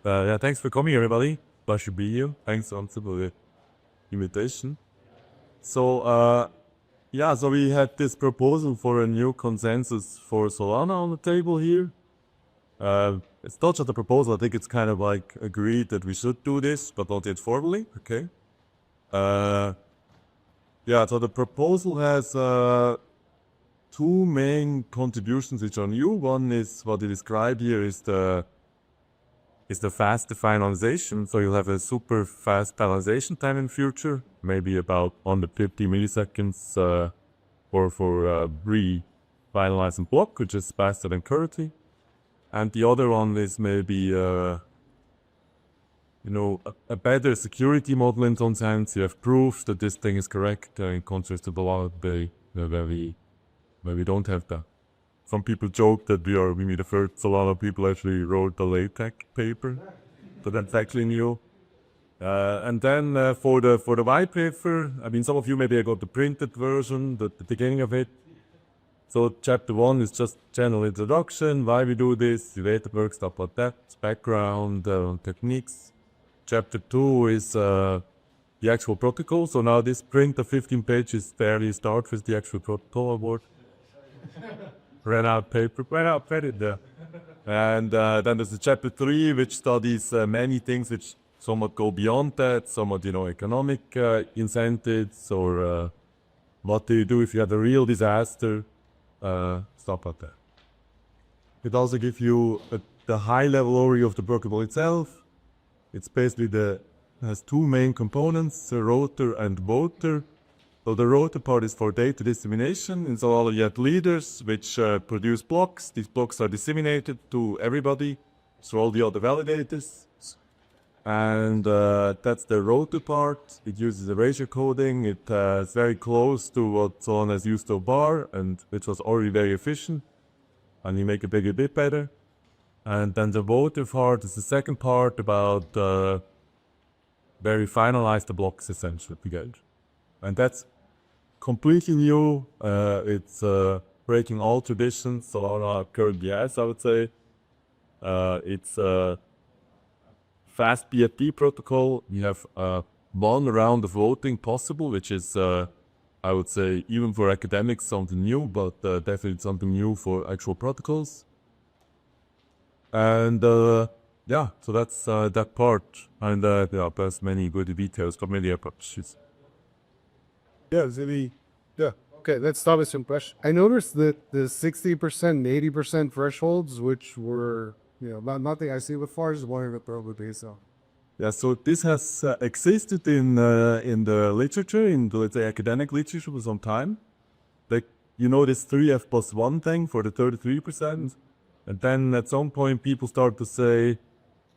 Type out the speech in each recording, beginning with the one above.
Yeah, thanks for coming, everybody. Pleasure to be here. Thanks, Anza, for the invitation. So we had this proposal for a new consensus for Solana on the table here. It's not just a proposal. I think it's kind of like agreed that we should do this, but not yet formally. Okay. So the proposal has two main contributions which are new. One is what you describe here is the fast finalization. So you'll have a super fast finalization time in future, maybe about 150 milliseconds for re-finalizing block, which is faster than currently. And the other one is maybe a better security model in some sense. You have proof that this thing is correct in contrast to the validator where we don't have that. Some people joke that we mean the first Solana people actually wrote the LaTeX paper, so that's actually new. And then for the white paper, I mean, some of you maybe got the printed version, the beginning of it. So chapter 1 is just general introduction, why we do this, the way it works, stuff like that, background, techniques. Chapter 2 is the actual protocol. So now this print of 15 pages barely starts with the actual protocol award. Ran out credit there. And then there's the chapter 3, which studies many things which somewhat go beyond that, somewhat, economic incentives, or what do you do if you had a real disaster, stuff like that. It also gives you the high-level overview of the protocol itself. It's basically has two main components, a rotor and voter. So the rotor part is for data dissemination. In Solana you have leaders which produce blocks. These blocks are disseminated to everybody, through all the other validators. And that's the rotor part. It uses erasure coding. It is very close to what Solana has used so far, and which was already very efficient. And you make it a bit better. And then the voter part is the second part about where we finalize the blocks essentially together. And that's completely new. It's breaking all traditions Solana currently has, I would say. It's a fast BFD protocol. You have one round of voting possible, which is, I would say, even for academics, something new, but definitely something new for actual protocols. And so that's that part. And there's many good details, familiar parts. Okay, let's start with some questions. I noticed that the 60%, 80% thresholds, which were, nothing I see before, just wondering what they're based on. Yeah, so this has existed in the literature, in the, let's say, academic literature for some time. Like, this 3f+1 thing for the 33%. And then at some point people start to say,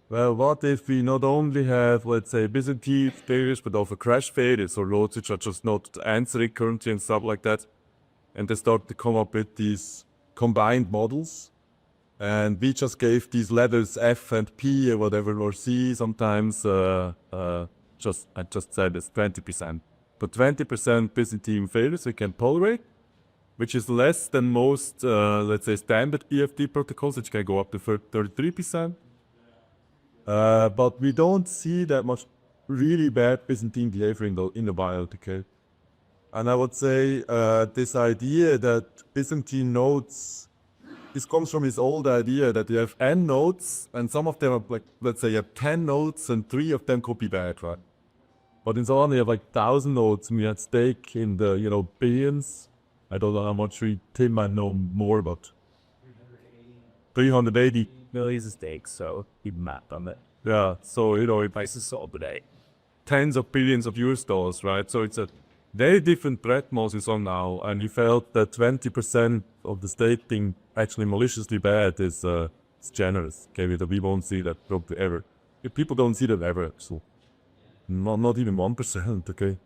well, what if we not only have, let's say, Byzantine failures, but also crash failures or loads which are just not answering currently and stuff like that. And they start to come up with these combined models. And we just gave these letters F and P or whatever, or C sometimes, I just said it's 20%. But 20% Byzantine failures we can tolerate, which is less than most, let's say, standard BFD protocols, which can go up to 33%. But we don't see that much really bad Byzantine behavior in the wild, okay? And I would say this idea that Byzantine nodes, this comes from this old idea that you have n nodes, and some of them are like, let's say you have 10 nodes and 3 of them could be bad, right? But in Solana you have like 1,000 nodes, and we had stake in the, billions. I don't know how much Tim might know more about. 380 millions of stakes, so keep map on it. Yeah, so it Prices sold today. tens of billions of US dollars, right? So it's a very different threat models on now, and we felt that 20% of the stake being actually maliciously bad is generous. Okay, we won't see that probably ever. If people don't see that ever, so not even 1%. Okay,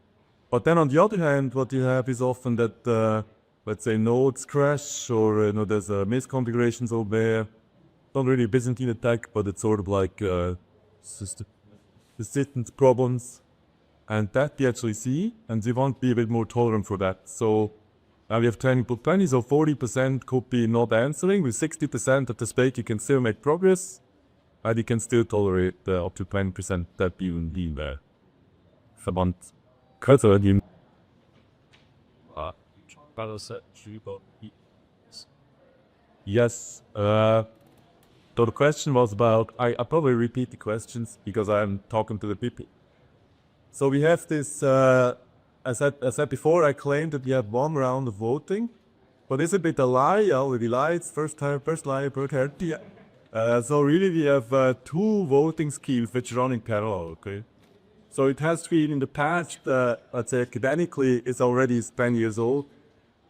but then on the other hand, what you have is often that let's say nodes crash, or there's misconfigurations over there. Not really a Byzantine attack, but it's sort of like persistent problems. And that we actually see, and we want to be a bit more tolerant for that. So now we have 20+20, so 40% could be not answering. With 60% of the stake, you can still make progress. and you can still tolerate up to 20% that even be there. Verband. Kürzer, die Yes. So the question was about, I probably repeat the questions because I'm talking to the people. So we have this, as I said before, I claimed that we have one round of voting, but it's a bit a lie. I already lied. First lie, per character. So really we have two voting schemes which run in parallel, okay? So it has been in the past, let's say academically, it's already 10 years old.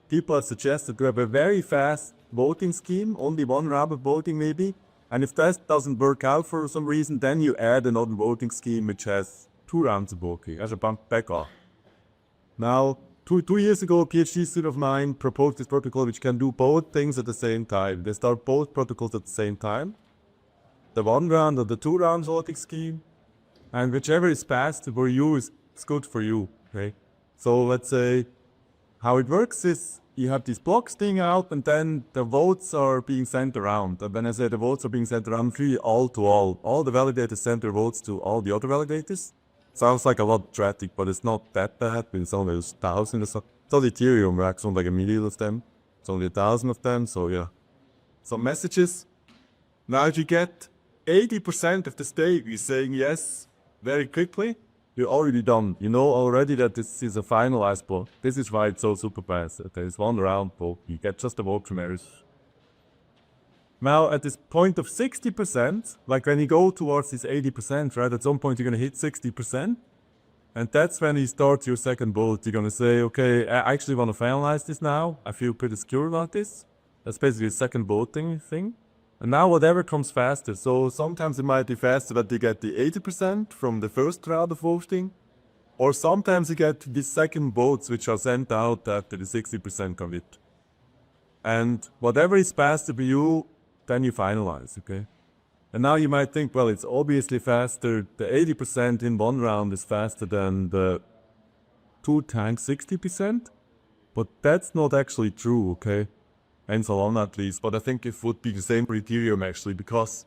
People have suggested to have a very fast voting scheme, only one round of voting maybe. And if that doesn't work out for some reason, then you add another voting scheme which has 2 rounds of voting as a backup. Now, two years ago, a PhD student of mine proposed this protocol which can do both things at the same time. They start both protocols at the same time. The 1 round or the 2 rounds voting scheme. And whichever is faster for you is good for you, okay? So let's say how it works is you have these blocks being out and then the votes are being sent around. And when I say the votes are being sent around, really all to all. All the validators send their votes to all the other validators. Sounds like a lot of traffic, but it's not that bad. It's only 1,000 or so. It's only Ethereum, right? It's only like 1 million of them. It's only 1,000 of them, so yeah. Some messages. Now if you get 80% of the stake is saying yes very quickly, you're already done. You know already that this is a finalized block. This is why it's so super fast. There is 1 round vote. You get just a vote from errors. Now at this point of 60%, like when you go towards this 80%, right, at some point you're gonna hit 60%. And that's when you start your second vote. You're gonna say, okay, I actually wanna finalize this now. I feel pretty secure about this. That's basically a second voting thing. And now whatever comes faster. So sometimes it might be faster that you get the 80% from the first round of voting. Or sometimes you get the second votes which are sent out after the 60% commit. And whatever is faster for you, then you finalize, okay? And now you might think, well, it's obviously faster. The 80% in 1 round is faster than the 2 times 60%. But that's not actually true, okay? In Solana at least, but I think it would be the same for Ethereum actually, because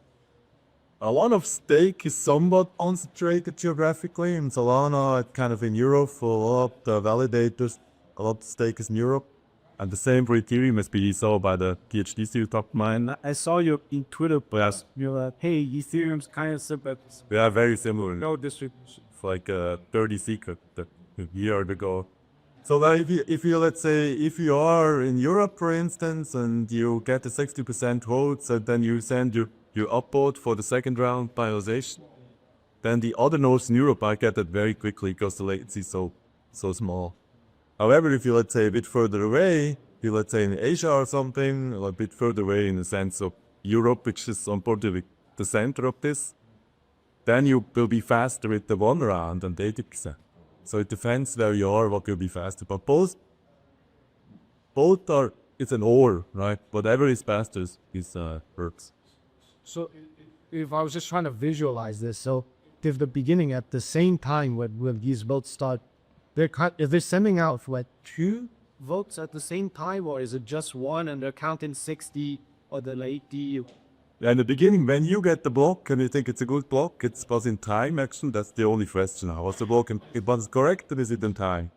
a lot of stake is somewhat concentrated geographically. In Solana, it's kind of in Europe for a lot of the validators, a lot of stake is in Europe. And the same for Ethereum, as we saw by the PhD student of mine. I saw you in Twitter post. You're like, hey, Ethereum's kind of similar. They are very similar. No distribution. It's like a 30 secret a year ago. So that if you let's say if you are in Europe for instance and you get the 60% votes and then you send your upvote for the second round finalization, then the other nodes in Europe might get that very quickly because the latency is so small. However, if you let's say a bit further away, you let's say in Asia or something, a bit further away in the sense of Europe, which is unfortunately the center of this, then you will be faster with the 1 round and 80%. So it depends where you are, what will be faster. But both are, it's an or, right? Whatever is faster is works. So if I was just trying to visualize this, so if the beginning at the same time when these votes start, if they're sending out what 2 votes at the same time, or is it just 1 and they're counting 60 or the 80? Yeah, in the beginning, when you get the block and you think it's a good block, it was in time actually, that's the only question now. Was the block, it was correct or is it in time?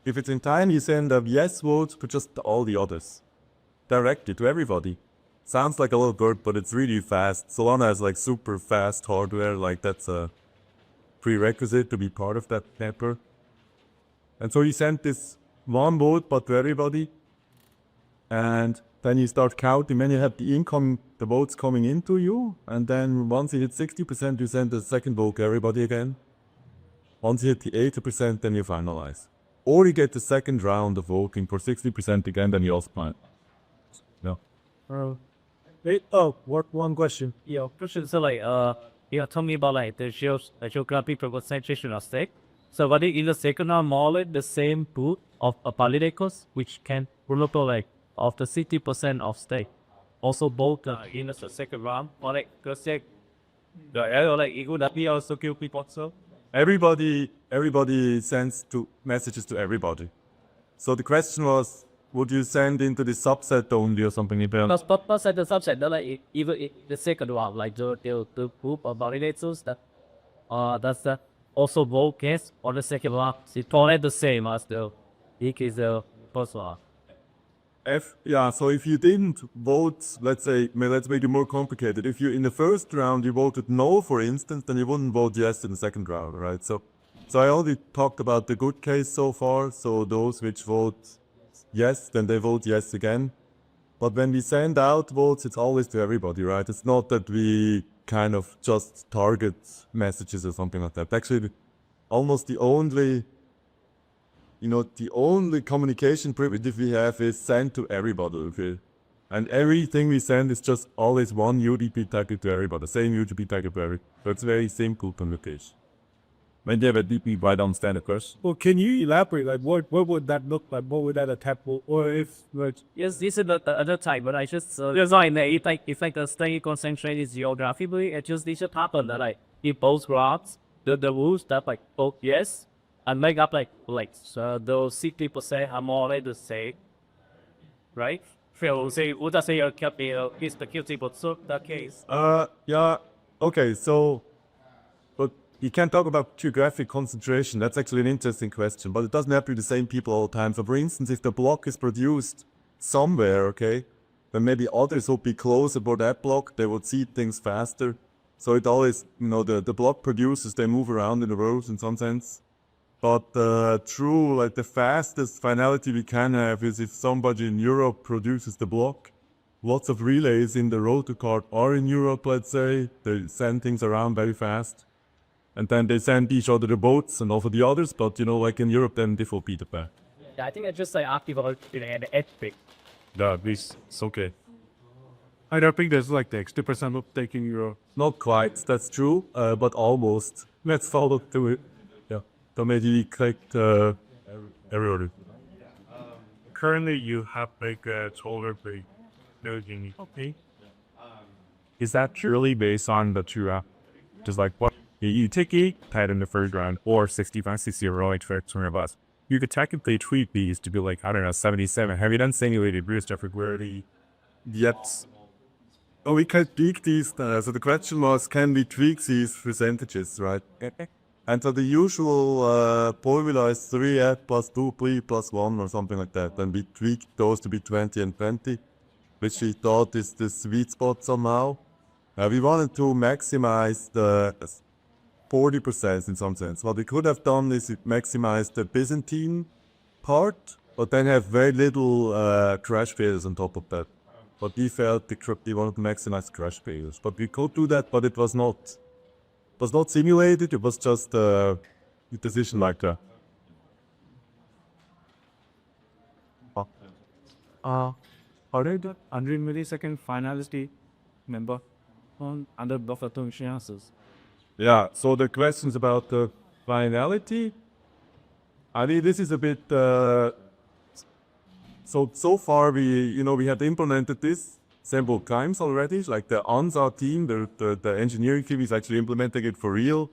If it's in time, you send a yes vote to just all the others. Directly to everybody. Sounds like a little bird, but it's really fast. Solana has like super fast hardware, like that's a prerequisite to be part of that network. And so you send this 1 vote, but to everybody. And then you start counting, when you have the votes coming into you, and then once you hit 60%, you send the second vote to everybody again. Once you hit the 80%, then you finalize. Or you get the second round of voting for 60% again, then you also plan. No. One question. Yeah, question. So like, you told me about like the geographic representation of stake. So what if in the second round, more like the same pool of validators, which can remember like of the 60% of stake, also both in the second round, or like cross check. Like it would be also kill people also. Everybody sends messages to everybody. So the question was, would you send into the subset only or something like that? But at the subset, that like even the second one, like the group of validators that that's also vote yes on the second one. It's totally the same as the is the first one. Yeah, so if you didn't vote, let's make it more complicated. If you in the first round you voted no, for instance, then you wouldn't vote yes in the second round, right? So I already talked about the good case so far. So those which vote yes, then they vote yes again. But when we send out votes, it's always to everybody, right? It's not that we kind of just target messages or something like that. Actually, almost the only communication primitive we have is send to everybody, okay? And everything we send is just always one UDP tag to everybody, same UDP tag to everybody. So it's very simple communication. When they have a DP, I don't understand the question. Well, can you elaborate? Like, what would that look like? What would that attack? Or if like Yes, this is the other type, but I just design that it's like a stay concentrated geographically. It just happen that like if both graphs, the rules that like both yes and make up like those 60% are more or less the same, right? So say would I say is the guilty but so the case. Yeah, okay, so, but you can't talk about geographic concentration. That's actually an interesting question, but it doesn't have to be the same people all the time. So for instance, if the block is produced somewhere, okay, then maybe others would be closer for that block, they would see things faster. So it always, the block producers, they move around in the world in some sense. But like the fastest finality we can have is if somebody in Europe produces the block. Lots of relays in the rotor card are in Europe, let's say. They send things around very fast. And then they send each other the votes and also the others. But, like in Europe, then this will be the pair. Yeah, I think I just like activate an epic. Yeah, this is okay. I don't think there's like the extra percent of taking your. Not quite, that's true, but almost. Let's follow to it. Yeah. So maybe we clicked everybody. Currently, you have like a tolerant building. Okay. Is that purely based on the true just like what you take it, tied in the first round, or 65-60 right for some of us? You could technically tweak these to be like, I don't know, 77. Have you done simulated Bruce Jeffrey Guerrero? Yet. Oh, we can tweak these. So the question was, can we tweak these percentages, right? And so the usual formula is 3f plus 2p plus 1 or something like that. And we tweaked those to be 20 and 20, which we thought is the sweet spot somehow. We wanted to maximize the 40% in some sense. What we could have done is maximize the Byzantine part, but then have very little crash failures on top of that. But we felt we wanted to maximize crash failures. But we could do that, but it was not simulated, it was just a decision like that. How did the 100 millisecond finality member on under buffer answers? Yeah, so the questions about the finality. I mean, this is a bit. So far we have implemented this several times already. Like the Anza team, the engineering team is actually implementing it for real.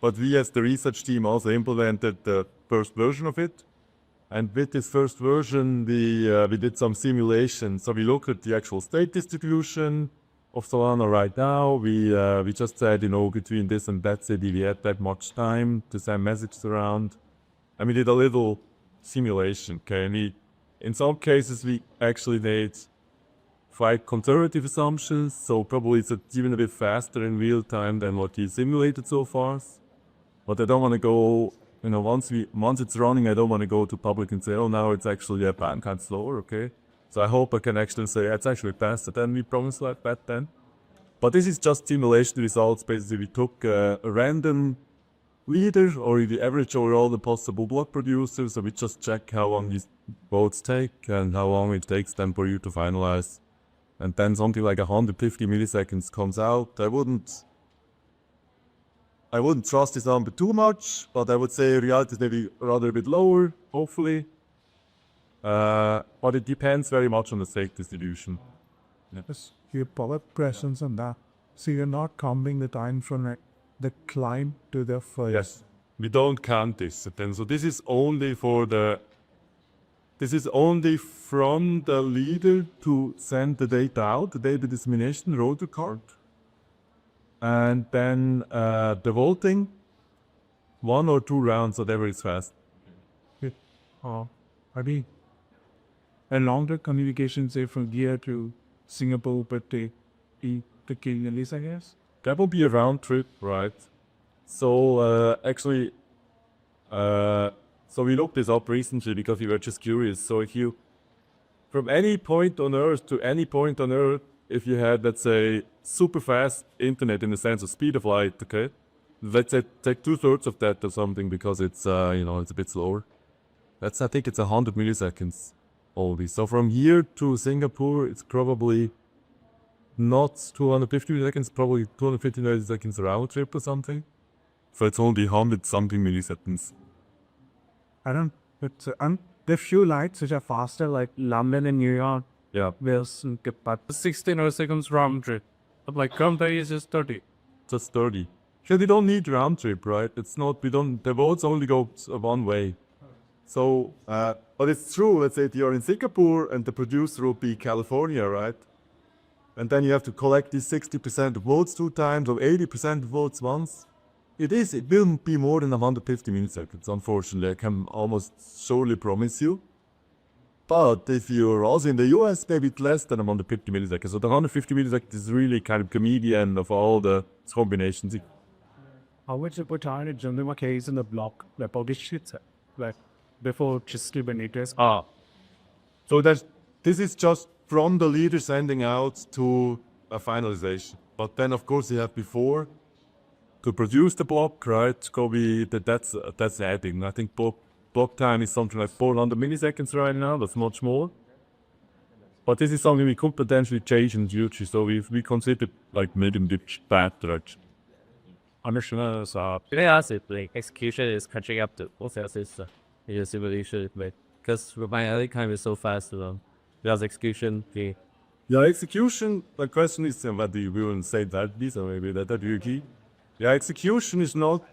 But we as the research team also implemented the first version of it. And with this first version, we did some simulations. So we looked at the actual state distribution of Solana right now. We just said, between this and that city, we had that much time to send messages around. And we did a little simulation, okay? And in some cases, we actually made quite conservative assumptions. So probably it's even a bit faster in real time than what we simulated so far. But I don't want to go, once it's running, I don't want to go to public and say, oh, now it's actually kind of slower, okay? So I hope I can actually say it's actually faster than we promised like back then. But this is just simulation results. Basically, we took a random leader or the average over all the possible block producers. So we just check how long these votes take and how long it takes them for you to finalize. And then something like 150 milliseconds comes out. I wouldn't trust this number too much, but I would say reality is maybe rather a bit lower, hopefully. But it depends very much on the stake distribution. Yeah. Yes, your power presence on that. So you're not counting the time from the climb to the first. Yes, we don't count this. So this is only for the This is only from the leader to send the data out, the data dissemination, rotor card. And then the voting, 1 or 2 rounds, whatever is fast. Are we a longer communication, say, from here to Singapore, but the Kenyalis, I guess? That will be a round trip, right? So actually, so we looked this up recently because we were just curious. So if you, from any point on Earth to any point on Earth, if you had, let's say, super fast internet in the sense of speed of light, okay? Let's say take 2/3 of that or something because it's, it's a bit slower. I think it's 100 milliseconds only. So from here to Singapore, it's probably not 250 milliseconds, probably 250 milliseconds round trip or something. So it's only 100 something milliseconds. But there are few lights which are faster, like London and New York. Yeah. Whereas 16 seconds round trip. But like current is just 30. Just 30. Yeah, we don't need round trip, right? The votes only go one way. So, but it's true, let's say if you're in Singapore and the producer will be California, right? And then you have to collect these 60% of votes 2 times or 80% of votes once. It will be more than 150 milliseconds, unfortunately, I can almost surely promise you. But if you're also in the US, maybe it's less than 150 milliseconds. So the 150 milliseconds is really kind of comedian of all the combinations. How much of a time is generally case in the block, like all this shit, like before just Kubernetes? So this is just from the leader sending out to a finalization. But then, of course, you have before to produce the block, right? That's adding. I think block time is something like 400 milliseconds right now. That's much more. But this is something we could potentially change in the future. So we consider like medium that direction. Understand. Can I ask if like execution is catching up to what else is in your simulation? Because my other kind is so fast, without execution, Yeah, execution, the question is whether you will say that, this or maybe that you key. Yeah, execution is not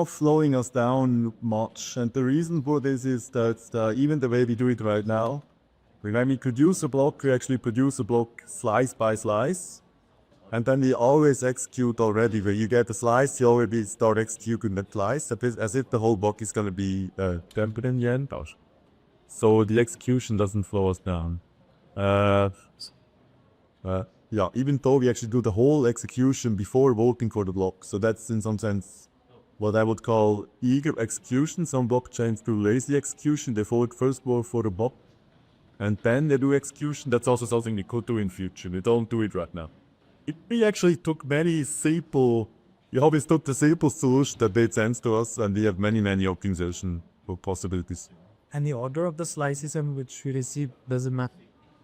slowing us down much. And the reason for this is that even the way we do it right now, when we produce a block, we actually produce a block slice by slice. And then we always execute already. When you get a slice, you already start executing that slice as if the whole block is going to be tempered in the end. So the execution doesn't slow us down. Yeah, even though we actually do the whole execution before voting for the block. So that's in some sense what I would call eager execution. Some blockchains do lazy execution. They vote first for the block and then they do execution. That's also something we could do in future. We don't do it right now. We actually took we always took the simple solution that made sense to us, and we have many optimization possibilities. And the order of the slices in which we receive doesn't matter.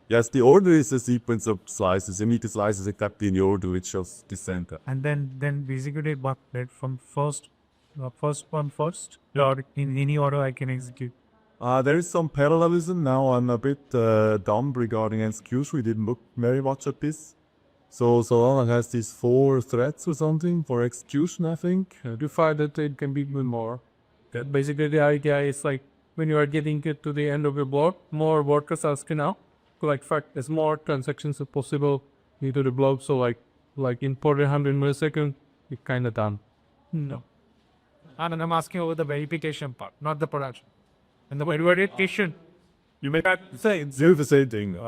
Yes, the order is a sequence of slices. You need the slices exactly in the order which shows the center. And then basically what from first one first, or in any order I can execute. There is some parallelism now. I'm a bit dumb regarding execution. We didn't look very much at this. So Solana has these 4 threads or something for execution, I think. You find that it can be even more. That basically the idea is like when you are getting it to the end of your block, more workers are asking out. Like fact, as more transactions as possible into the block. So like in 400 milliseconds, you're kind of done. No. And I'm asking over the verification part, not the production. And the verification, You may say do the same thing.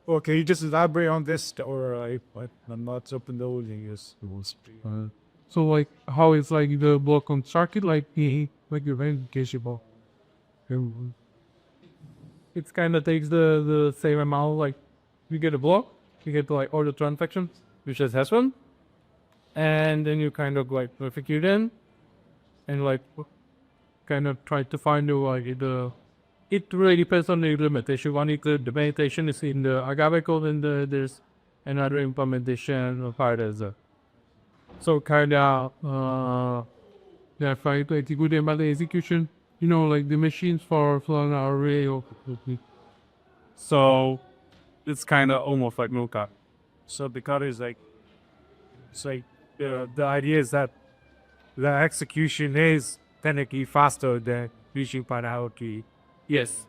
Well, can you just elaborate on this, or I'm not open to holding this. So like how is like the block constructed, like your verification block. It kind of takes the same amount, like you get a block, you get like all the transactions, which is S1, and then you kind of like verify in, and like kind of try to find it really depends on the implementation. One implementation is in the Agave code, and there's another implementation of Parallelized. So kind of try to execute them by the execution. Like the machines for Solana are really open. So it's kind of almost like no card. So the card is like, it's like the idea is that the execution is technically faster than reaching finality. Yes.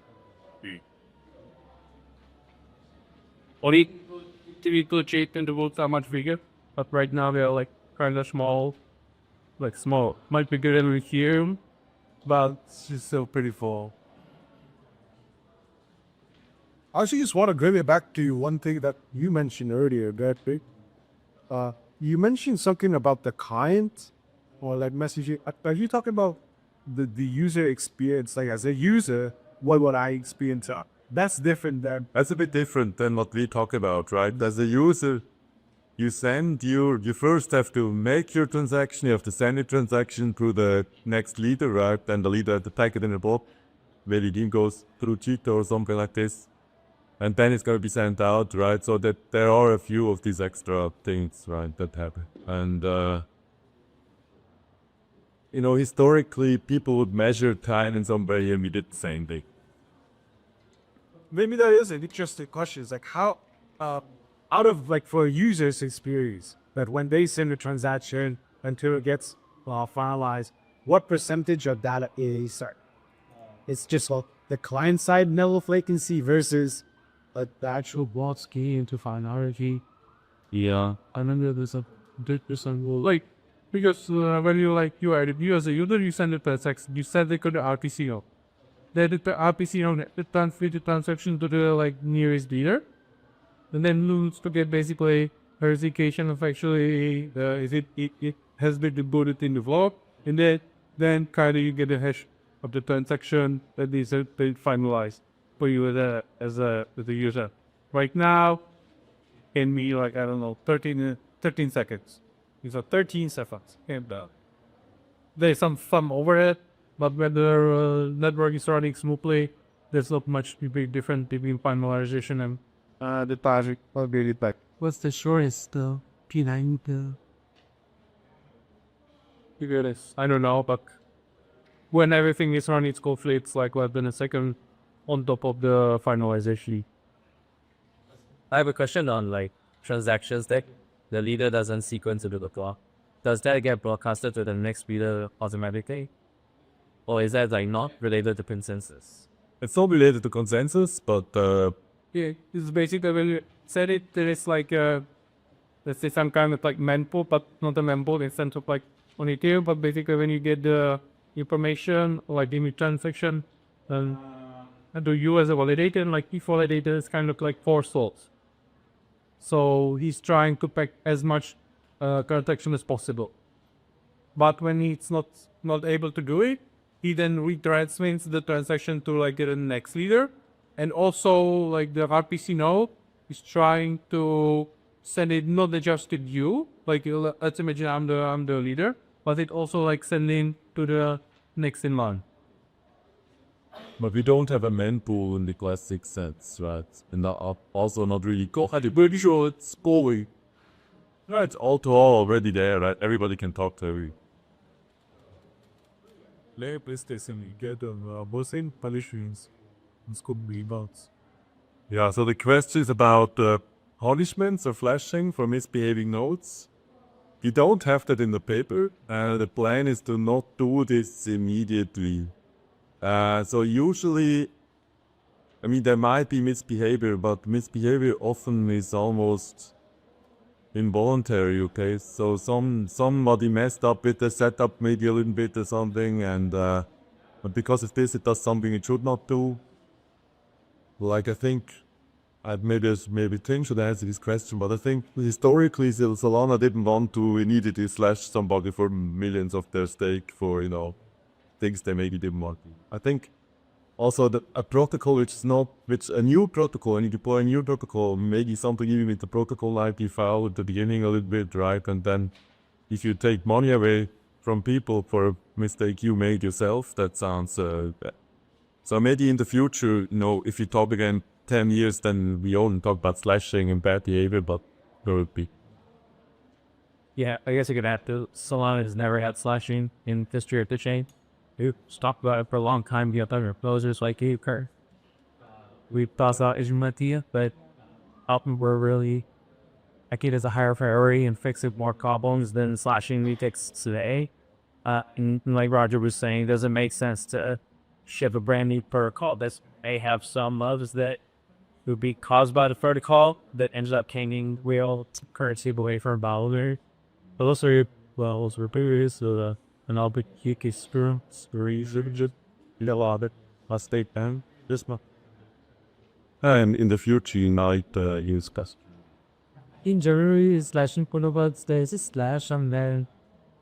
Only typical shape intervals are much bigger, but right now they're like kind of small, like small, much bigger than we here, but it's still pretty full. I actually just want to bring it back to one thing that you mentioned earlier, that big. You mentioned something about the client or like messaging. Are you talking about the user experience? Like as a user, what would I experience? That's different than That's a bit different than what we talk about, right? As a user, you first have to make your transaction, you have to send your transaction to the next leader, right? Then the leader has to pack it in a block, where the deal goes through cheat or something like this. And then it's going to be sent out, right? So that there are a few of these extra things, right, that happen. And, historically, people would measure time in some way, and we did the same thing. maybe that is an interesting question. It's like how, out of like for a user's experience, that when they send a transaction until it gets finalized, what percentage of data is it's just the client side level of latency versus the actual Block key into finality. Yeah. And then there's a different rule. Like, because when you as a user, you send it per text, you send it to the RPCO. Then the RPCO it transfers the transaction to the nearest leader, and then looks to get basically verification of actually it has been debuted in the block, and then kind of you get a hash of the transaction that is been finalized for you as a user. Right now, can be 13 seconds. These are 13 seconds. And there's some overhead, but when the network is running smoothly, there's not much big difference between finalization and the target will be back. What's the shortest P9? Figure this. I don't know, but when everything is running smoothly, it's like less than a second on top of the finalization. I have a question on transactions that the leader doesn't sequence into the clock. Does that get broadcasted to the next leader automatically? Or is that not related to consensus? It's not related to consensus, but Yeah, it's basically when you set it, there is let's say some kind of mempool, but not a mempool in sense of on Ethereum, but basically when you get the information or the transaction, and do you as a validator, and each validator is kind of 4 souls. So he's trying to pack as much transaction as possible. But when he's not able to do it, he then retransmits the transaction to the next leader. And also the RPC node is trying to send it not just to you, let's imagine I'm the leader, but it also sending to the next in line. But we don't have a mempool in the classic sense, right? And also not really. I'm pretty sure it's going. Right, it's all to all already there, right? Everybody can talk to every. Yeah, so the question is about punishments or flashing for misbehaving nodes. We don't have that in the paper. The plan is to not do this immediately. So usually, there might be misbehavior, but misbehavior often is almost involuntary, okay? So somebody messed up with the setup maybe a little bit or something, and but because of this, it does something it should not do. I think maybe Tim should answer this question, but I think historically Solana didn't want to immediately slash somebody for millions of their stake for things they maybe didn't want to. I think also a protocol which a new protocol, and you deploy a new protocol, maybe something even with the protocol IP file at the beginning a little bit, right? And then if you take money away from people for a mistake you made yourself, that sounds bad. So maybe in the future, if you talk again 10 years, then we only talk about slashing and bad behavior, but there would be. Yeah, I guess you could add to Solana has never had slashing in history of the chain. We've talked about it for a long time. You have other proposers like you, Kurt. We thought about Ismatia, but often we're really making it as a higher priority and fixing more problems than slashing the ticks today. And like Roger was saying, it doesn't make sense to ship a brand new protocol. This may have some loves that would be caused by the protocol that ends up changing real currency away from validator. But also, well, also repairs so an object experience reason a lot of must take down this month. And in the future, you might use custom. In January, slashing protocols, there's a slash and then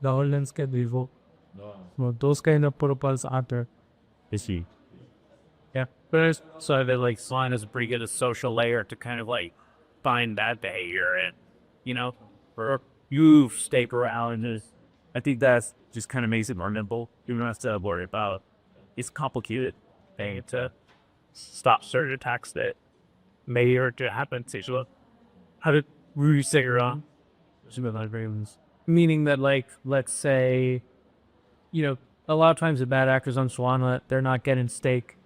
the whole lens get revoked. So those kind of protocols are there. I see. Yeah. But so that like Solana is pretty good a social layer to kind of like find that behavior and, you know, or you stake around and just, I think that's just kind of makes it more nimble. You don't have to worry about it's complicated thing to stop certain attacks that may or to happen. So how did we say around? Meaning that like let's say, you know, a lot of times the bad actors on Solana, they're not getting stake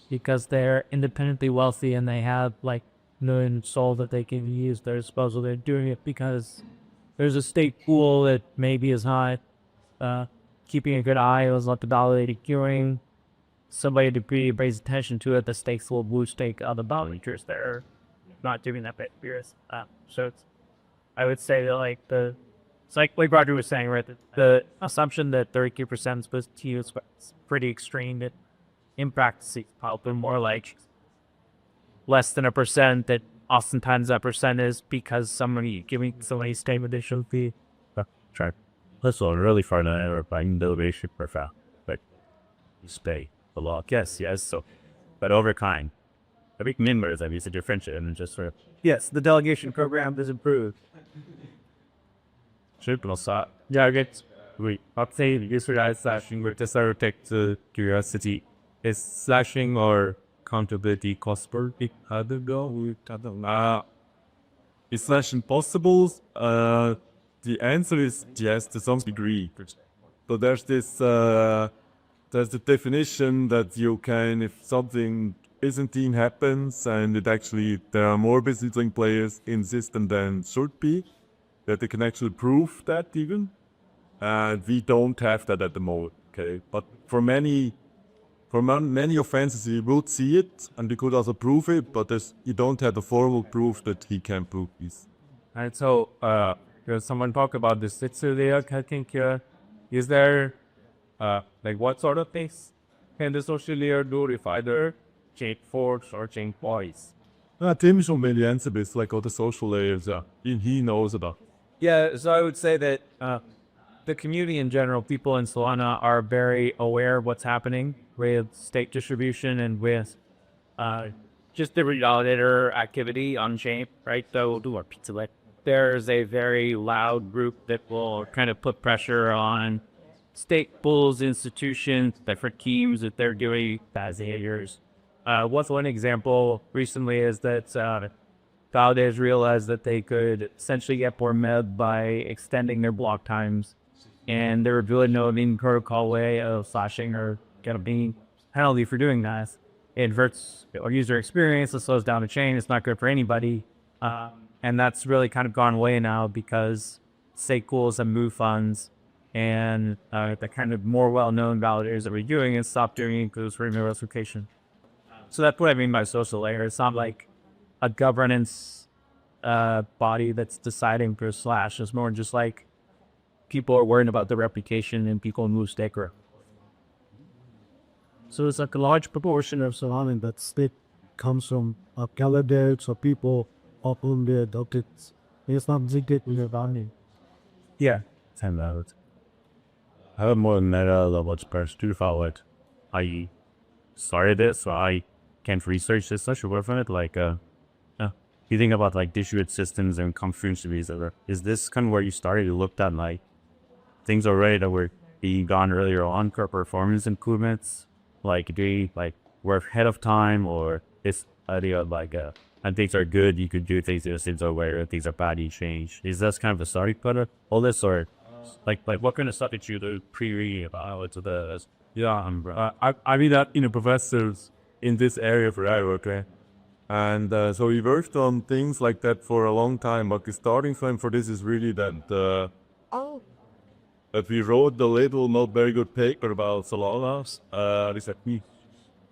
because they're independently wealthy and they have like no soul that they can use at their disposal. They're doing it because there's a stake pool that maybe is not keeping a good eye on what the validator queuing. Somebody to pays attention to it, the stakes will blue stake other validators that are not doing that bit fierce. So it's, I would say that like it's like Roger was saying, right? The assumption that 32% is supposed to use is pretty extreme. That in practice, it's probably more like less than 1%. That oftentimes that percent is because somebody giving somebody stake additional fee. Try. That's all really far now. Or buying deliberation profile, but you stay the law. Yes. So, but over time, the big members have used a differentiate and just sort of Yes, the delegation program is improved. triple shot. Yeah, I get. I'd say user slashing with this take to curiosity. Is slashing or accountability cost per big other go? Is slashing possible? The answer is yes, to some degree. So there's this, there's the definition that you can, if something Byzantine happens and it actually, there are more Byzantine players in system than should be, that they can actually prove that even. And we don't have that at the moment, okay? But for many offenses, you would see it, and you could also prove it, but you don't have the formal proof that he can prove this. And so, someone talk about this Sitsu layer. I think is there, like what sort of things can the social layer do if either chain forks or chain boys? Tim should maybe answer this, like all the social layers, he knows about. Yeah, so I would say that the community in general, people in Solana are very aware of what's happening with stake distribution and with just the validator activity on chain, right? So do our pizza lit. There's a very loud group that will kind of put pressure on stake pools, institutions, different teams that they're doing bad behaviors. What's one example recently is that validators realized that they could essentially get more MEB by extending their block times. And there was really no mean protocol way of slashing or getting penalty for doing that. It inverts our user experience, it slows down the chain, it's not good for anybody. And that's really kind of gone away now because stake pools have moved funds and the kind of more well-known validators that we're doing and stopped doing it because we're in verification. So that's what I mean by social layer. It's not like a governance body that's deciding for slash. It's more just like people are worrying about the reputation and people move stake around. So it's like a large proportion of Solana that stake comes from candidates or people of whom they adopted. It's not zigzag in their value. Yeah, 10 out. I have more meta level express to follow it. I started it, so I can't research this much away from it. Like, you think about like distributed systems and confluences. Is this kind of where you started? You looked at like things already that were being done earlier on for performance improvements, like were ahead of time, or this idea of like and things are good, you could do things that seems aware, things are bad, you change. Is this kind of the starting point of all this, or like what kind of stuff did you do pre-reading about it to the? Yeah, I mean that professors in this area for I work, okay? And so we worked on things like that for a long time, but the starting point for this is really that that we wrote the little not very good paper about Solana. This at me.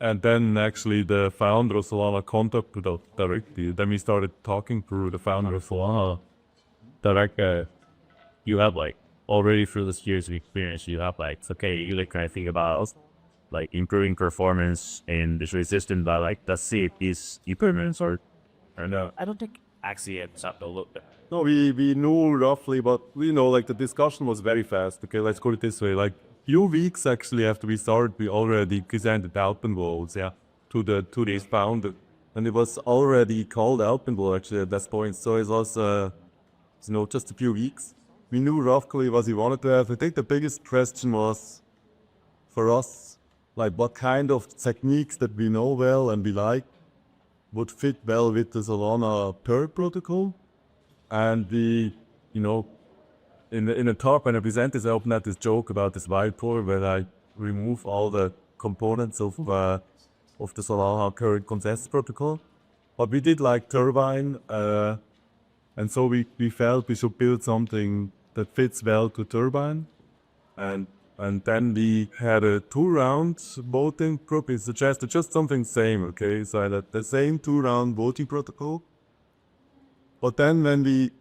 And then actually the founder of Solana contacted us directly. Then we started talking to the founder of Solana. That you have like already through this years of experience, you have like it's okay. You like kind of think about like improving performance and this resistance, but like let's see if these improvements are no. I don't think actually it's up a little bit. No, we knew roughly, but we know like the discussion was very fast. Okay, let's call it this way. Like few weeks actually after we started, we already presented Alpenglow, yeah, to this founder, and it was already called Alpenglow actually at that point. So it was just a few weeks. We knew roughly what we wanted to have. I think the biggest question was for us, like what kind of techniques that we know well and we like would fit well with the Solana per protocol. And we, in the talk when I presented, I opened up this joke about this whiteboard where I remove all the components of the Solana current consensus protocol. But we did like Turbine, and so we felt we should build something that fits well to Turbine. And then we had a 2-round voting protocol. We suggested just something same, okay? So I had the same 2-round voting protocol. But then when we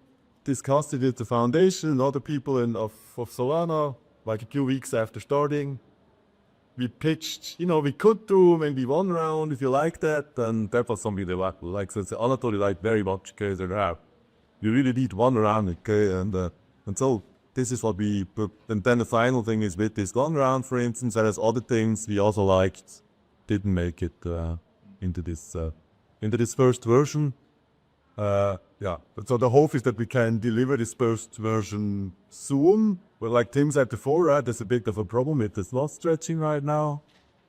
discussed it with the foundation and other people of Solana, like a few weeks after starting, we pitched, we could do maybe 1 round if you like that, and that was something they like. So Anatoly liked very much, okay, so you really need 1 round, okay, and so this is what we put. And then the final thing is with this 1 round, for instance, and there's other things we also liked, didn't make it into this first version. So the hope is that we can deliver this first version soon. But like Tim said before, right, there's a bit of a problem with the slot stretching right now,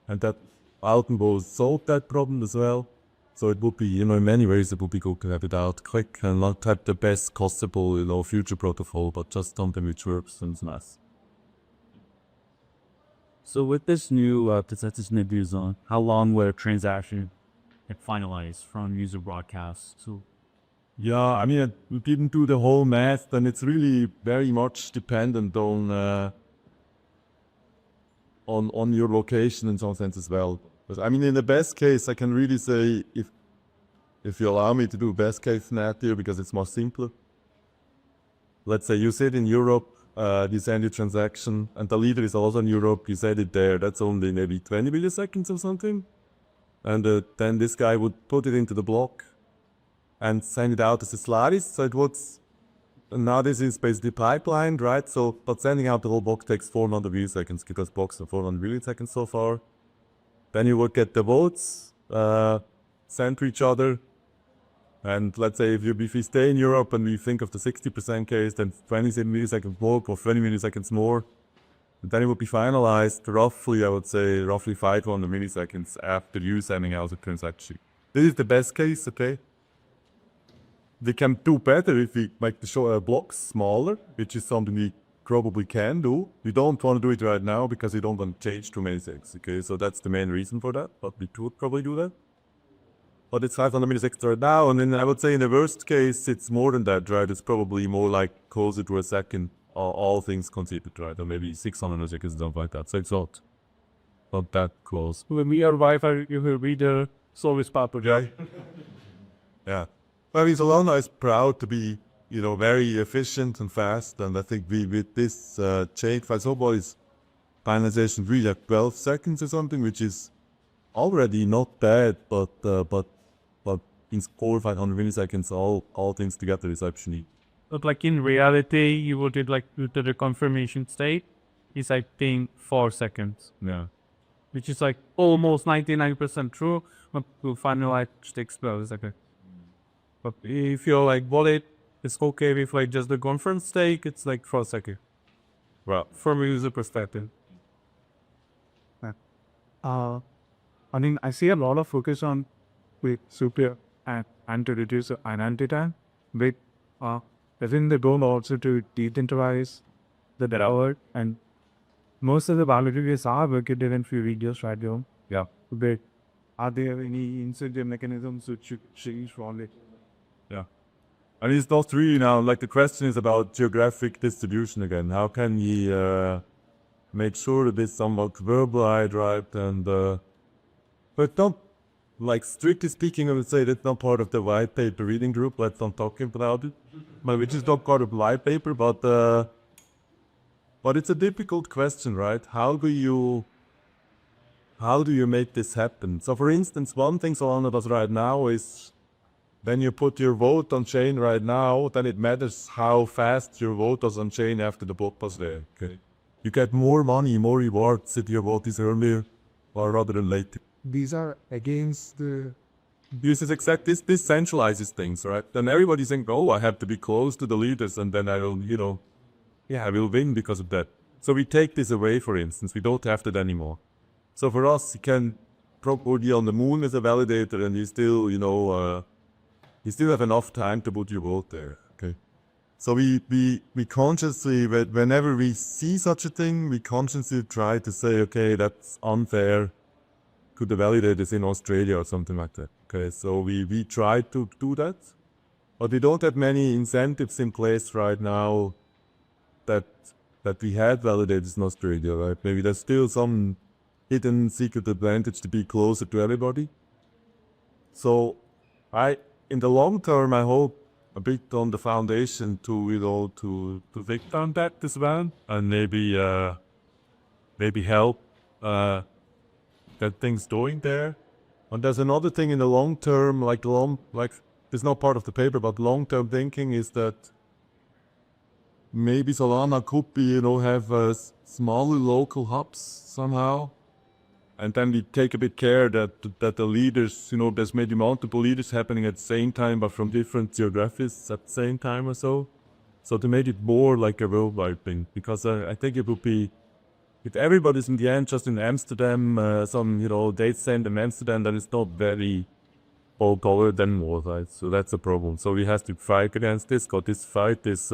and that Alpenglow solved that problem as well. So it would be, in many ways, it would be good to have it out quick and not have the best possible, future protocol, but just something which works and is nice. So with this new views on how long will a transaction get finalized from user broadcast? So yeah, I mean, we didn't do the whole math, and it's really very much dependent on your location in some sense as well. But I mean, in the best case, I can really say if you allow me to do best case scenario because it's more simpler. Let's say you sit in Europe, you send your transaction, and the leader is also in Europe. You set it there. That's only maybe 20 milliseconds or something, and then this guy would put it into the block and send it out as a slice. So it would, now this is basically pipelined, right? So, but sending out the whole block takes 400 milliseconds because blocks are 400 milliseconds so far. Then you would get the votes sent to each other. And let's say if we stay in Europe and we think of the 60% case, then 20 milliseconds block or 20 milliseconds more. And then it would be finalized roughly, I would say, roughly 500 milliseconds after you sending out the transaction. This is the best case, okay? We can do better if we make the blocks smaller, which is something we probably can do. We don't want to do it right now because we don't want to change too many things, okay? So that's the main reason for that, but we could probably do that. But it's 500 milliseconds right now, and then I would say in the worst case, it's more than that, right? It's probably more like closer to a second, all things considered, right? Or maybe 600 milliseconds, something like that. So it's not that close. When we are Wi-Fi, you will be the service part of Okay. Yeah. I mean, Solana is proud to be, very efficient and fast, and I think with this chain file is finalization really like 12 seconds or something, which is already not bad, but in 400-500 milliseconds, all things together is actually. But like in reality, you would do like to the confirmation state is I think 4 seconds. Yeah. Which is like almost 99% true, but to finalize takes 12 seconds. But if you're like wallet, it's okay with like just the conference stake, it's like 4 seconds. Well, From a user perspective. I mean, I see a lot of focus on with super and to reduce identity time. But isn't the goal also to decentralize the network? And most of the validators are working in few videos right now. yeah. But are there any incentive mechanisms which should change from it? Yeah. And it's not really now, like the question is about geographic distribution again. How can we make sure that it's somewhat verbalized, right? And But not, like, strictly speaking, I would say that's not part of the white paper reading group. Let's not talk about it. But which is not part of the white paper, but it's a difficult question, right? How do you make this happen? So for instance, one thing Solana does right now is when you put your vote on chain right now, then it matters how fast your vote was on chain after the vote was there. Okay. You get more money, more rewards if your vote is earlier or rather than later. These are against the This is exactly this centralizes things, right? Then everybody's saying, oh, I have to be close to the leaders and then I will, I will win because of that. So we take this away, for instance. We don't have that anymore. So for us, you can probably on the moon as a validator and you still, you still have enough time to put your vote there, okay? So we consciously, whenever we see such a thing, we consciously try to say, okay, that's unfair to the validators in Australia or something like that. Okay, so we try to do that, but we don't have many incentives in place right now that we had validators in Australia, right? Maybe there's still some hidden secret advantage to be closer to everybody. So in the long term, I hope a bit on the foundation to take down that as well, and maybe help get things going there. And there's another thing in the long term, like it's not part of the paper, but long-term thinking is that maybe Solana could be, have smaller local hubs somehow. And then we take a bit care that the leaders, there's maybe multiple leaders happening at the same time, but from different geographies at the same time or so. So to make it more like a worldwide thing, because I think it would be, if everybody's in the end just in Amsterdam, some data center in Amsterdam, then it's not very all colored anymore, right? So that's a problem. So we have to fight against this. Because this fight is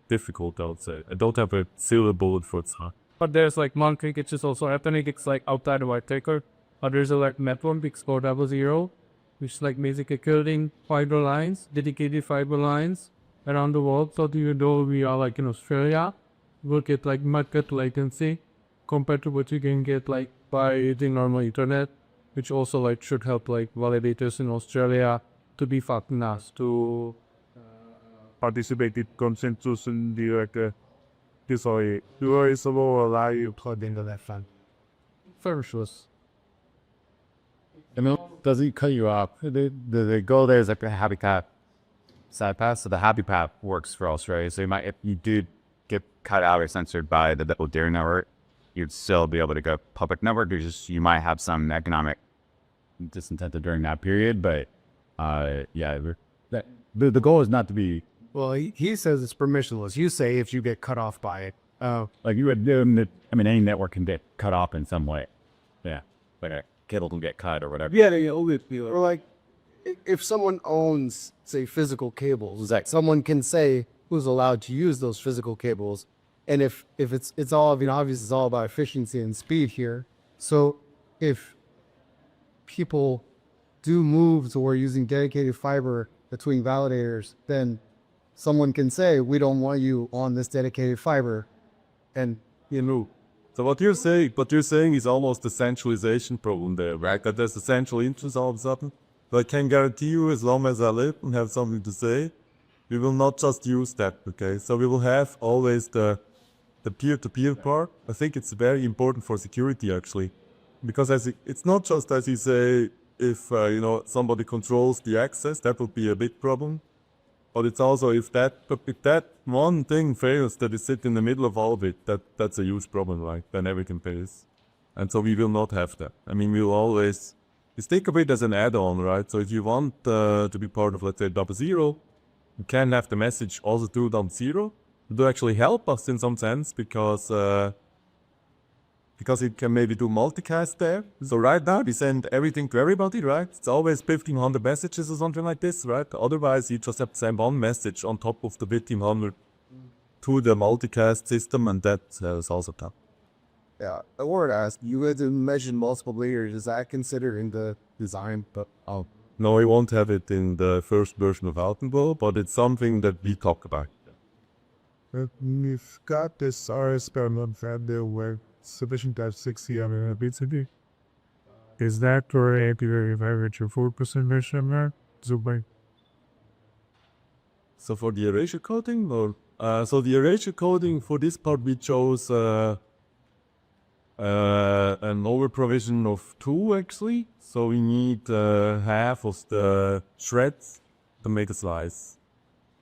difficult, I would say. I don't have a silver bullet for it. But there's like monitoring, which is also happening. It's like outside the white paper. There's a like network, it's called 00, which is like basically building fiber lines, dedicated fiber lines around the world. So even though we are like in Australia, we'll get like much good latency compared to what you can get like by using normal internet, which also like should help like validators in Australia to be fast to participate in consensus in the this way. Do I allow you plugged into that fund? first. I mean, doesn't cut you off. The goal there is like a happy path side path. So the happy path works for Australia. So if you do get cut out or censored by the Byzantine network, you'd still be able to go public network. You might have some economic disincentive during that period, but the goal is not to be. Well, he says it's permissionless. You say if you get cut off by it. Like you would do, any network can get cut off in some way. Yeah, like a cable can get cut or whatever. Or like, if someone owns, say, physical cables, Exactly. someone can say who's allowed to use those physical cables. And if it's all, obviously it's all about efficiency and speed here. So if people do move to where using dedicated fiber between validators, then someone can say, we don't want you on this dedicated fiber. And So what you're saying is almost the centralization problem there, right? That there's a central interest all of a sudden. But I can guarantee you, as long as I live and have something to say, we will not just use that, okay? So we will have always the peer-to-peer part. I think it's very important for security, actually. Because it's not just, as you say, if, somebody controls the access, that would be a big problem. But it's also if that one thing fails that is sit in the middle of all of it, that's a huge problem, right? Then everything fails. And so we will not have that. I mean, we'll always think of it as an add-on, right? So if you want to be part of, let's say, 00, you can have the message also do 0. It will actually help us in some sense because it can maybe do multicast there. So right now we send everything to everybody, right? It's always 1500 messages or something like this, right? Otherwise you just have to send one message on top of the 1500 to the multicast system, and that is also tough. yeah, I wanted to ask, you had to mention multiple layers. Is that considered in the design? But No, we won't have it in the first version of Alpenglow, but it's something that we talk about. We've got this RS experiment that there were sufficient to have 60 BTD. Is that correct if I reach a 4% measurement? So for the erasure coding, or so the erasure coding for this part we chose an over provision of 2 actually. So we need half of the shreds to make a slice,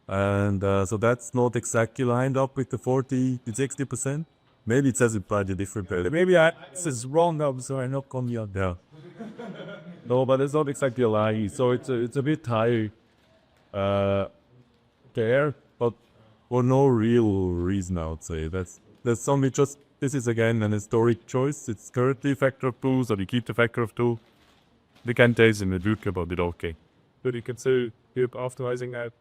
and so that's not exactly lined up with the 40 to 60%. Maybe it says it by the different way. Maybe this is wrong now, so I not come here. Yeah. No, but it's not exactly a lie. So it's a bit high there, but for no real reason, I would say. That's only just, this is again an historic choice. It's currently a factor of 2, so we keep the factor of 2. We can taste in the future, but it's okay. But you can say you're optimizing that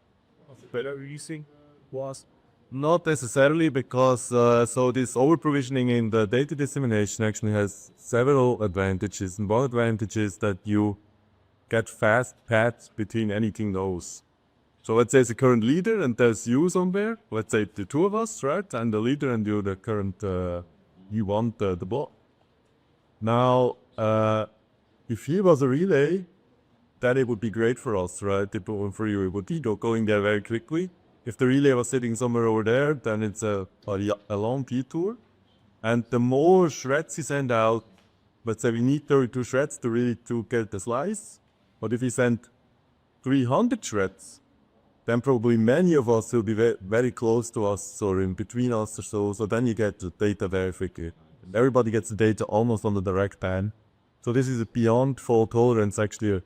better using was Not necessarily, because so this over provisioning in the data dissemination actually has several advantages, and one advantage is that you get fast paths between anything those. So let's say it's a current leader and there's you somewhere. Let's say the two of us, right? And the leader and you the current you want the bot. Now if he was a relay, then it would be great for us, right? For you it would be going there very quickly. If the relay was sitting somewhere over there, then it's a long detour. And the more shreds you send out, let's say we need 32 shreds to really get the slice. But if you send 300 shreds, then probably many of us will be very close to us or in between us or so. So then you get the data very quickly. Everybody gets the data almost on the direct pan. So this is a beyond fault tolerance, actually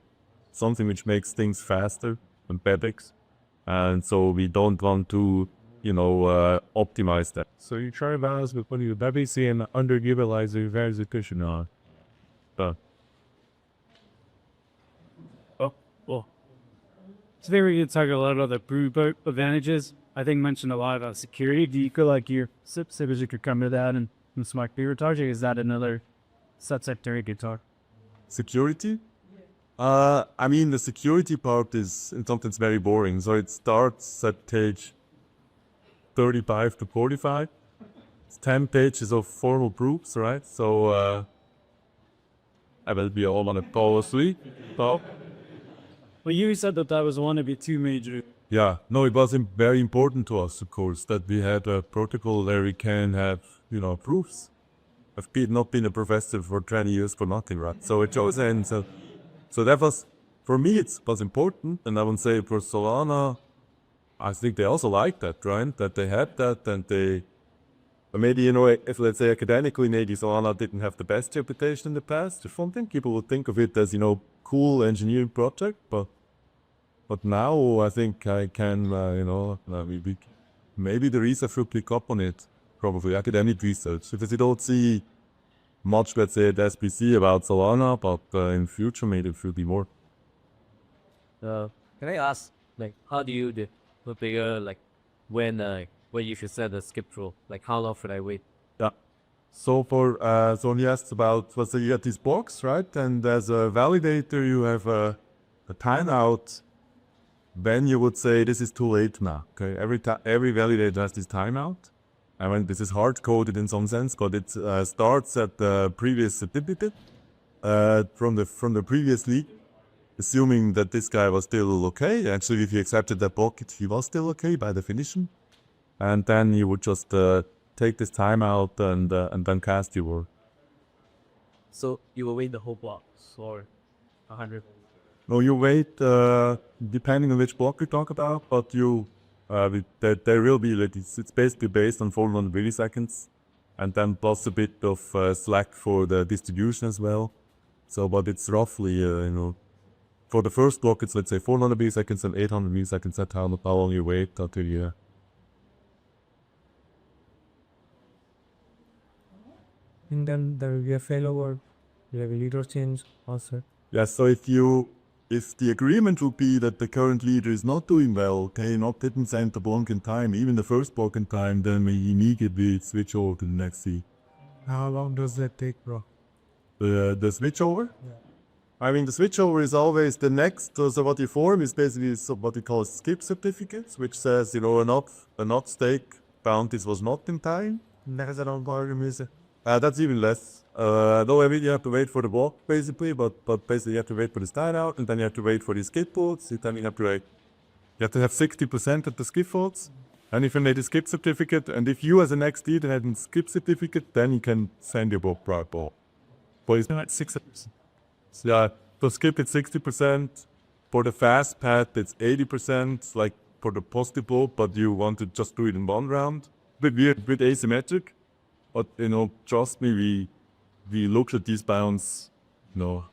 something which makes things faster than PEBX. And so we don't want to, optimize that. so you try to balance between your BBC and underutilize verification on. It's very good to talk a lot about the brew boat advantages. I think mentioned a lot about security. Do you feel like your SIPs you could come to that and smart beer target? Is that another subsector you talk? Security? I mean, the security part is something that's very boring. So it starts at page 35 to 45. It's 10 pages of formal proofs, right? So I will be all on a policy. So, Well, you said that was one of your two major. yeah, no, it was very important to us, of course, that we had a protocol where we can have, proofs. I've not been a professor for 20 years for nothing, right? So it shows, and so that was, for me, it was important, and I would say for Solana, I think they also liked that, right? That they had that, and they, maybe, if let's say academically, maybe Solana didn't have the best reputation in the past or something. People would think of it as, cool engineering project, but now I think I can, maybe the research will pick up on it, probably academic research, because you don't see much, let's say, at SBC about Solana, but in future maybe it will be more. Can I ask, how do you figure, when you should set the skip rule? How long should I wait? Yeah. So so he asked about, let's say you get this box, right? And as a validator, you have a timeout. Then you would say this is too late now. Okay, every validator has this timeout. I mean, this is hard coded in some sense, but it starts at the previous certificate from the previous league, assuming that this guy was still okay. Actually, if you accepted that bucket, he was still okay by definition. And then you would just take this timeout and then cast your work. So you will wait the whole block or 100? No, you wait, depending on which block you talk about, but there will be, it's basically based on 400 milliseconds, and then plus a bit of slack for the distribution as well. So, but it's roughly, for the first block, it's, let's say, 400 milliseconds and 800 milliseconds. That's how long you wait until you... And then there will be a failover, you have a leader change also. Yeah, so if the agreement would be that the current leader is not doing well, didn't send the block in time, even the first block in time, then we immediately switch over to the next seed. How long does that take, bro? The switch over? Yeah. I mean, the switchover is always the next, so what you form is basically what we call skip certificates, which says, a not stake bounties was not in time. That's around volume, is it? That's even less. No, every you have to wait for the block basically, but basically you have to wait for the style out, and then you have to wait for the skip votes. Then you have to wait. You have to have 60% of the skip votes, and if you need a skip certificate, and if you as an XD then had a skip certificate, then you can send your block right ball. But it's not 6%. Yeah, for skip it's 60%. For the fast path it's 80%. Like for the positive block, but you want to just do it in one round. Bit weird, bit asymmetric. But trust me, we looked at these bounds.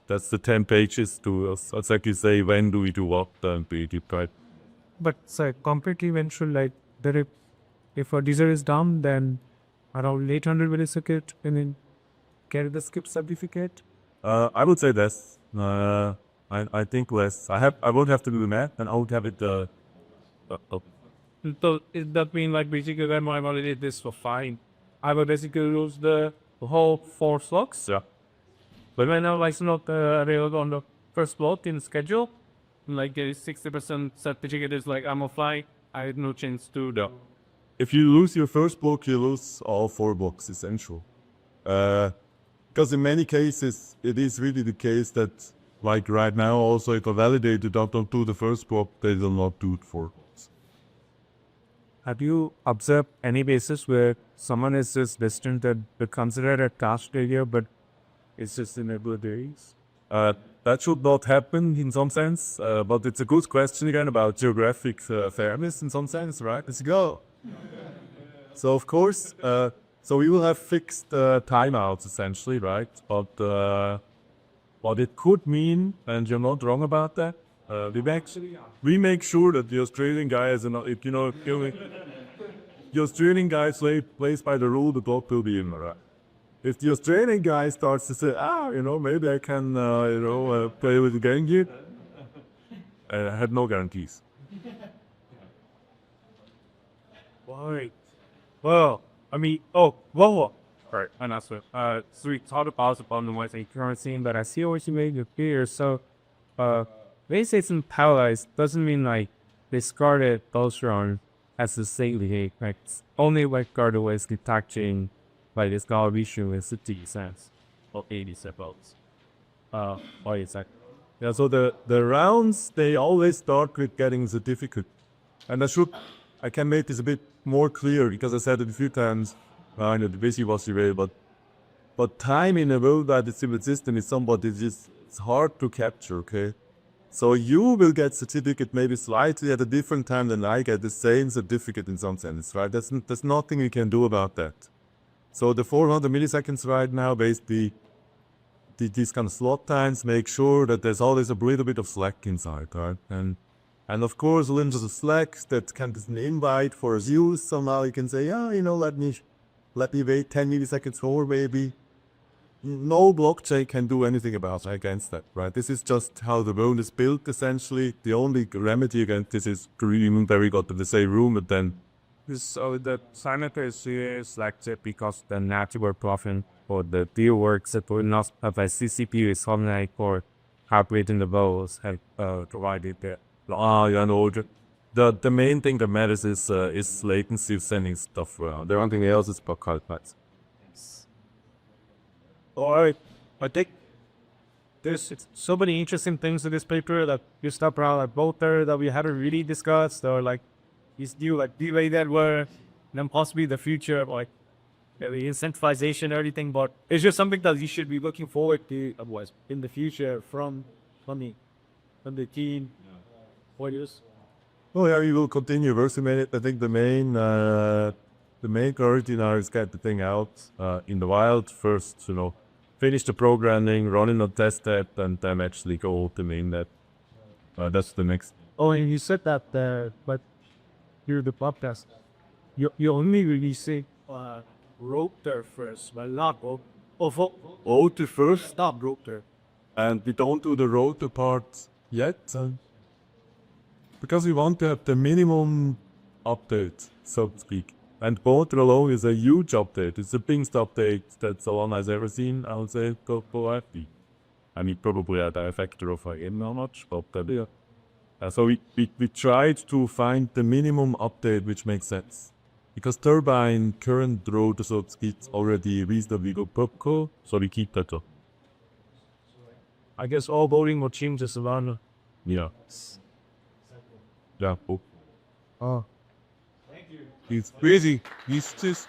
That's the 10 pages to exactly say when do we do what and we deep dive. But so completely when should like that if a user is down, then around 800 millisecond and then get the skip certificate. I would say less. I think less. I won't have to do the math, and I would have it. So does that mean like basically when I validate this for fine, I will basically lose the whole 4 slots? Yeah. But when I'm like not available on the first slot in schedule, like there is 60% certificate is like I'm offline, I had no chance to do. If you lose your first block, you lose all 4 blocks, essential. Because in many cases, it is really the case that, like right now, also if a validator don't do the first block, they will not do it for blocks. Have you observed any cases where someone is just distant that they consider a task failure, but it's just in their days? That should not happen in some sense, but it's a good question again about geographic fairness in some sense, right? Let's go. So of course, so we will have fixed timeouts essentially, right? But what it could mean, and you're not wrong about that, we make sure that the Australian guy is the Australian guy plays by the rule, the block will be in, right? If the Australian guy starts to say, maybe I can, play with the game here, I had no guarantees. Right. Well, I mean, whoa. Right, and that's it. So we talked about the ones in currency, but I see what you made clear. So, when you say it's parallelized, doesn't mean like discarded those round as the same behavior. Like only like guard was detecting like this guard issue with 60 cents or 80 votes. Why is that? Yeah, so the rounds, they always start with getting a certificate. And I can make this a bit more clear because I said it a few times. I know the busy was the way, but time in a worldwide distributed system is somewhat it's hard to capture, okay? So you will get certificate maybe slightly at a different time than I get the same certificate in some sense, right? There's nothing we can do about that. So the 400 milliseconds right now, basically, these kind of slot times make sure that there's always a little bit of slack inside, right? And of course, a little bit of slack that can be an invite for use. Somehow you can say, let me wait 10 milliseconds more, maybe. No blockchain can do anything against that, right? This is just how the world is built, essentially. The only remedy against this is to remember we got to the same room, but then... So the signature is like because the network profit or the deal works that will not have a CCP is something like for calculating the votes have provided there. The main thing that matters is latency of sending stuff around. The one thing else is about calculations. Alright, I think there's so many interesting things in this paper that you stop around like both there that we haven't really discussed, or like these new like delay network, and then possibly the future of like the incentivization or everything. But it's just something that you should be looking forward to otherwise in the future from the team. What is? Oh yeah, we will continue working on it. I think the main priority now is get the thing out in the wild first. Finish the programming, running on testnet, and then actually go to mainnet. That's the next. Oh, and you said that, but you're the podcast. You only releasing rotor first, but not Rotor first, stop rotor. and we don't do the rotor part yet, because we want to have the minimum update, so to speak. And rotor alone is a huge update. It's the biggest update that Solana has ever seen, I would say, probably. I mean, probably at a factor of how much, but so we tried to find the minimum update which makes sense. Because turbine current draw the slots it's already reasonably good purple, so we keep that up. I guess all voting will change the Solana. Yeah. Yeah. Oh. Oh. It's crazy. It's just